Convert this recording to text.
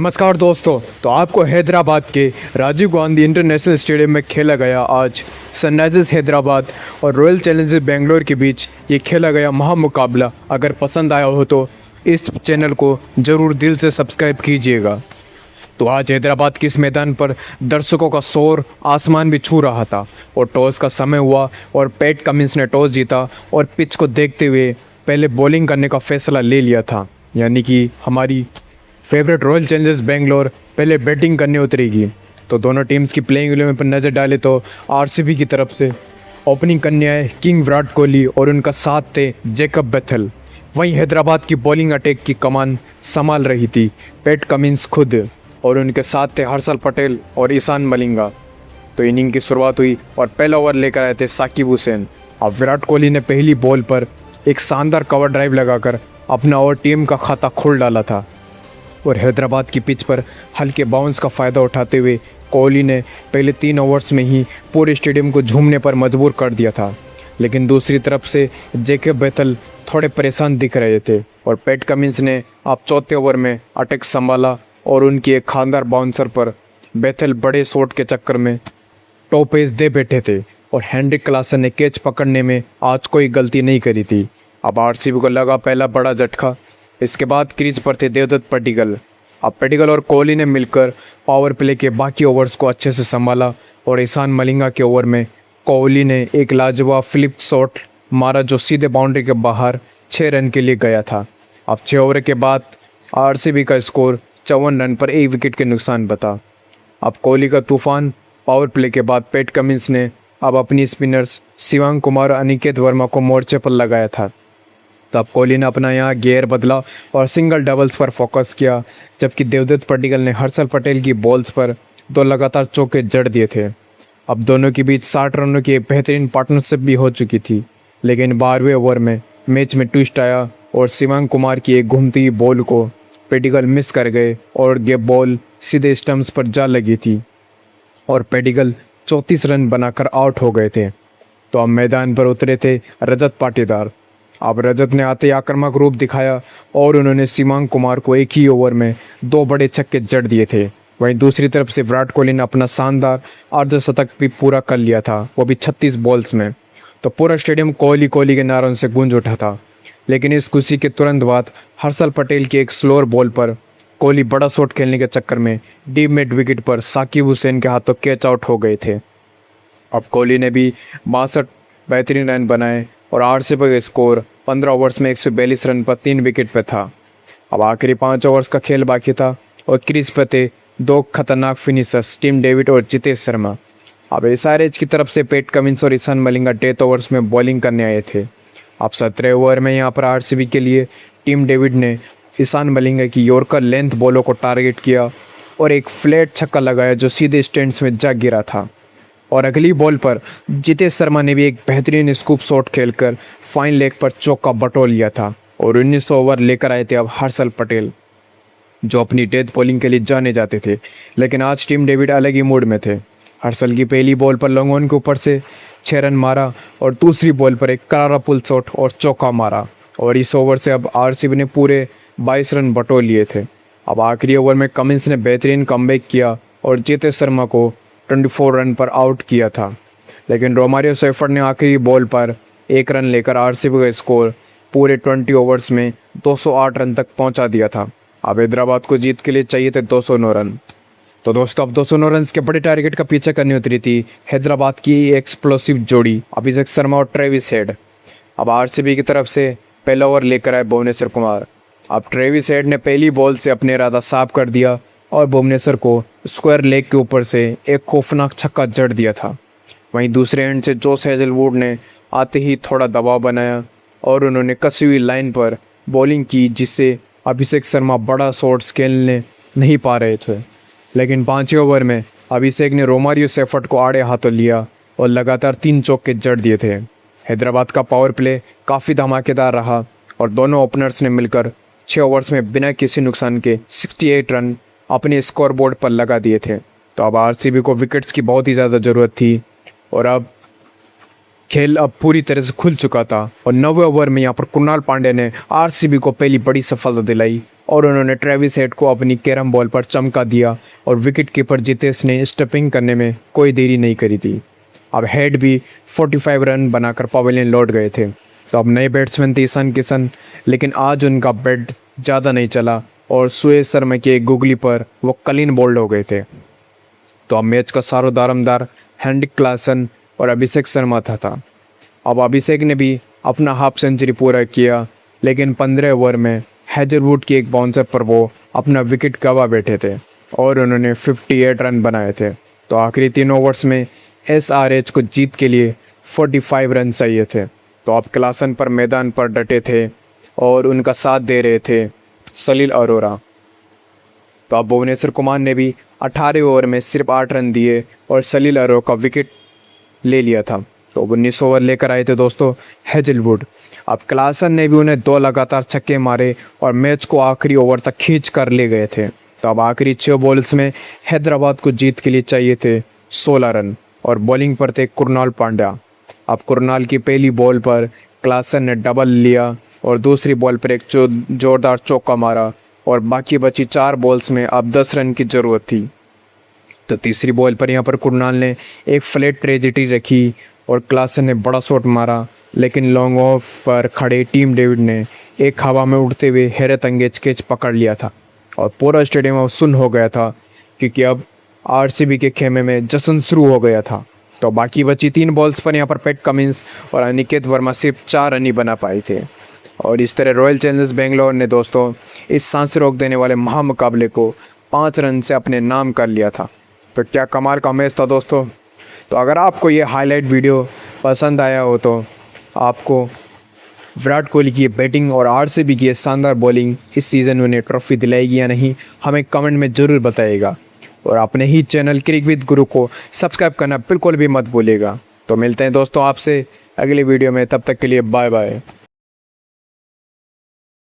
नमस्कार दोस्तों। तो आपको हैदराबाद के राजीव गांधी इंटरनेशनल स्टेडियम में खेला गया आज सनराइजर्स हैदराबाद और रॉयल चैलेंजर्स बेंगलोर के बीच ये खेला गया महामुकाबला अगर पसंद आया हो तो इस चैनल को ज़रूर दिल से सब्सक्राइब कीजिएगा। तो आज हैदराबाद के इस मैदान पर दर्शकों का शोर आसमान भी छू रहा था और टॉस का समय हुआ और पैट कमिंस ने टॉस जीता और पिच को देखते हुए पहले बॉलिंग करने का फैसला ले लिया था। यानी कि हमारी फेवरेट रॉयल चैलेंजर्स बेंगलोर पहले बैटिंग करने उतरेगी। तो दोनों टीम्स की प्लेइंग 11 पर नज़र डाले तो आरसीबी की तरफ से ओपनिंग करने आए किंग विराट कोहली और उनका साथ थे जैकब बेथल। वहीं हैदराबाद की बॉलिंग अटैक की कमान संभाल रही थी पैट कमिंस खुद और उनके साथ थे हर्षल पटेल और ईशान मलिंगा। तो इनिंग की शुरुआत हुई और पहला ओवर लेकर आए थे साकिब हुसैन। अब विराट कोहली ने पहली बॉल पर एक शानदार कवर ड्राइव लगाकर अपना और टीम का खाता खोल डाला था और हैदराबाद की पिच पर हल्के बाउंस का फ़ायदा उठाते हुए कोहली ने पहले 3 ओवर्स में ही पूरे स्टेडियम को झूमने पर मजबूर कर दिया था। लेकिन दूसरी तरफ से जैकब बेथल थोड़े परेशान दिख रहे थे और पैट कमिंस ने अब चौथे ओवर में अटैक संभाला और उनकी एक शानदार बाउंसर पर बेथल बड़े शॉट के चक्कर में टॉप एज दे बैठे थे और हेनरिक क्लासन ने कैच पकड़ने में आज कोई गलती नहीं करी थी। अब आरसीबी को लगा पहला बड़ा झटका। इसके बाद क्रीज पर थे देवदत्त पडिक्कल। अब पडिक्कल और कोहली ने मिलकर पावर प्ले के बाकी ओवर्स को अच्छे से संभाला और ईशान मलिंगा के ओवर में कोहली ने एक लाजवाब फ्लिप शॉट मारा जो सीधे बाउंड्री के बाहर 6 रन के लिए गया था। अब 6 ओवर के बाद आरसीबी का स्कोर 54 रन पर 1 विकेट के नुकसान बता। अब कोहली का तूफान पावर प्ले के बाद पैट कमिंस ने अब अपनी स्पिनर्स शिवांग कुमार और अनिकेत वर्मा को मोर्चे पर लगाया था। तब कोहली ने अपना यहाँ गियर बदला और सिंगल डबल्स पर फोकस किया, जबकि देवदत्त पडिक्कल ने हर्षल पटेल की बॉल्स पर 2 लगातार चौके जड़ दिए थे। अब दोनों के बीच 60 रनों की एक बेहतरीन पार्टनरशिप भी हो चुकी थी। लेकिन 12वें ओवर में मैच में ट्विस्ट आया और शिवांग कुमार की एक घूमती बॉल को पडिक्कल मिस कर गए और ये बॉल सीधे स्टम्प्स पर जा लगी थी और पडिक्कल 34 रन बनाकर आउट हो गए थे। तो अब मैदान पर उतरे थे रजत पाटीदार। अब रजत ने आते आक्रामक रूप दिखाया और उन्होंने शिवांग कुमार को एक ही ओवर में 2 बड़े छक्के जड़ दिए थे। वहीं दूसरी तरफ से विराट कोहली ने अपना शानदार अर्धशतक भी पूरा कर लिया था, वो भी 36 बॉल्स में। तो पूरा स्टेडियम कोहली कोहली के नारों से गूंज उठा था। लेकिन इस खुशी के तुरंत बाद हर्षल पटेल की एक स्लोअर बॉल पर कोहली बड़ा शॉट खेलने के चक्कर में डीप मिड विकेट पर साकिब हुसैन के हाथों कैच आउट हो गए थे। अब कोहली ने भी 62 बेहतरीन रन बनाए और आरसीबी का स्कोर 15 ओवर्स में 142 रन पर 3 विकेट पर था। अब आखिरी 5 ओवर्स का खेल बाकी था और क्रीज पर थे 2 खतरनाक फिनिशर्स टिम डेविड और जितेश शर्मा। अब एसआरएच की तरफ से पैट कमिंस और ईशान मलिंगा डेथ ओवर्स में बॉलिंग करने आए थे। अब 17 ओवर में यहाँ पर आरसीबी के लिए टिम डेविड ने ईशान मलिंगा की यॉर्कर लेंथ बॉलों को टारगेट किया और एक फ्लैट छक्का लगाया जो सीधे स्टैंड्स में जा गिरा था। और अगली बॉल पर जितेश शर्मा ने भी एक बेहतरीन स्कूप शॉट खेलकर फाइन लेग पर चौका बटोर लिया था और 19 ओवर लेकर आए थे अब हर्षल पटेल, जो अपनी डेथ बॉलिंग के लिए जाने जाते थे। लेकिन आज टीम डेविड अलग ही मूड में थे। हर्षल की पहली बॉल पर लॉन्ग ऑन के ऊपर से 6 रन मारा और दूसरी बॉल पर एक करारा पुल शॉट और चौका मारा और इस ओवर से अब आरसीबी ने पूरे 22 रन बटोर लिए थे। अब आखिरी ओवर में कमिंस ने बेहतरीन कमबैक किया और जितेश शर्मा को 24 रन पर आउट किया था। लेकिन रोमारियो सेफर्ड ने आखिरी बॉल पर 1 रन लेकर आरसीबी का स्कोर पूरे 20 ओवर्स में 208 रन तक पहुंचा दिया था। अब हैदराबाद को जीत के लिए चाहिए थे 209 रन। तो दोस्तों अब 209 रन के बड़े टारगेट का पीछा करनी उतरी थी हैदराबाद की एक्सप्लोसिव जोड़ी अभिषेक शर्मा और ट्रेविस हेड। अब आरसीबी की तरफ से पहला ओवर लेकर आए भुवनेश्वर कुमार। अब ट्रेविस हेड ने पहली बॉल से अपने इरादा साफ कर दिया और भुवनेश्वर को स्क्वायर लेग के ऊपर से एक खौफनाक छक्का जड़ दिया था। वहीं दूसरे एंड से जोश हेजलवुड ने आते ही थोड़ा दबाव बनाया और उन्होंने कसी हुई लाइन पर बॉलिंग की, जिससे अभिषेक शर्मा बड़ा शॉट्स खेलने नहीं पा रहे थे। लेकिन 5वें ओवर में अभिषेक ने रोमारियो सेफर्ड को आड़े हाथों लिया और लगातार 3 चौके जड़ दिए थे। हैदराबाद का पावर प्ले काफ़ी धमाकेदार रहा और दोनों ओपनर्स ने मिलकर 6 ओवर्स में बिना किसी नुकसान के 68 रन अपने स्कोर बोर्ड पर लगा दिए थे। तो अब आरसीबी को विकेट्स की बहुत ही ज़्यादा ज़रूरत थी और अब खेल अब पूरी तरह से खुल चुका था और 9वें ओवर में यहाँ पर कुणाल पांड्या ने आरसीबी को पहली बड़ी सफलता दिलाई और उन्होंने ट्रेविस हेड को अपनी कैरम बॉल पर चमका दिया और विकेट कीपर जितेश ने स्टेपिंग करने में कोई देरी नहीं करी थी। अब हेड भी 45 रन बनाकर पवेलियन लौट गए थे। तो अब नए बैट्समैन थे ईशान किशन, लेकिन आज उनका बैट ज़्यादा नहीं चला और सुरेश शर्मा के एक गुगली पर वो क्लीन बोल्ड हो गए थे। तो अब मैच का सारो दारोमदार हेनरिक क्लासन और अभिषेक शर्मा था। अब अभिषेक ने भी अपना हाफ सेंचुरी पूरा किया, लेकिन 15 ओवर में हैजलवुड की एक बाउंसर पर वो अपना विकेट गंवा बैठे थे और उन्होंने 58 रन बनाए थे। तो आखिरी 3 ओवर्स में एसआरएच को जीत के लिए 45 रन चाहिए थे। तो अब क्लासन पर मैदान पर डटे थे और उनका साथ दे रहे थे सलील अरोरा। तो अब भुवनेश्वर कुमार ने भी 18 ओवर में सिर्फ 8 रन दिए और सलील अरोरा का विकेट ले लिया था। तो 19 ओवर लेकर आए थे दोस्तों हैजलवुड। अब क्लासन ने भी उन्हें 2 लगातार छक्के मारे और मैच को आखिरी ओवर तक खींच कर ले गए थे। तो अब आखिरी 6 बॉल्स में हैदराबाद को जीत के लिए चाहिए थे 16 रन और बॉलिंग पर थे कुणाल पांड्या। अब कुणाल की पहली बॉल पर क्लासन ने डबल लिया और दूसरी बॉल पर एक जोरदार चौका मारा और बाकी बची 4 बॉल्स में अब 10 रन की ज़रूरत थी। तो तीसरी बॉल पर यहाँ पर कुणाल ने एक फ्लैट ट्रेजेडी रखी और क्लासन ने बड़ा शॉट मारा, लेकिन लॉन्ग ऑफ पर खड़े टीम डेविड ने एक हवा में उड़ते हुए हैरत अंगेज कैच पकड़ लिया था और पूरा स्टेडियम सुन्न हो गया था, क्योंकि अब आरसीबी के खेमे में जश्न शुरू हो गया था। तो बाकी बची 3 बॉल्स पर यहाँ पर पैट कमिंस और अनिकेत वर्मा सिर्फ 4 रन ही बना पाए थे और इस तरह रॉयल चैलेंजर्स बेंगलोर ने दोस्तों इस सांस रोक देने वाले महामुकाबले को 5 रन से अपने नाम कर लिया था। तो क्या कमाल का मैच था दोस्तों। तो अगर आपको ये हाईलाइट वीडियो पसंद आया हो तो आपको विराट कोहली की बैटिंग और आरसीबी की शानदार बॉलिंग इस सीज़न उन्हें ट्रॉफी दिलाएगी या नहीं, हमें कमेंट में ज़रूर बताइएगा और अपने ही चैनल क्रिक विद गुरु को सब्सक्राइब करना बिल्कुल भी मत भूलिएगा। तो मिलते हैं दोस्तों आपसे अगली वीडियो में, तब तक के लिए बाय बाय।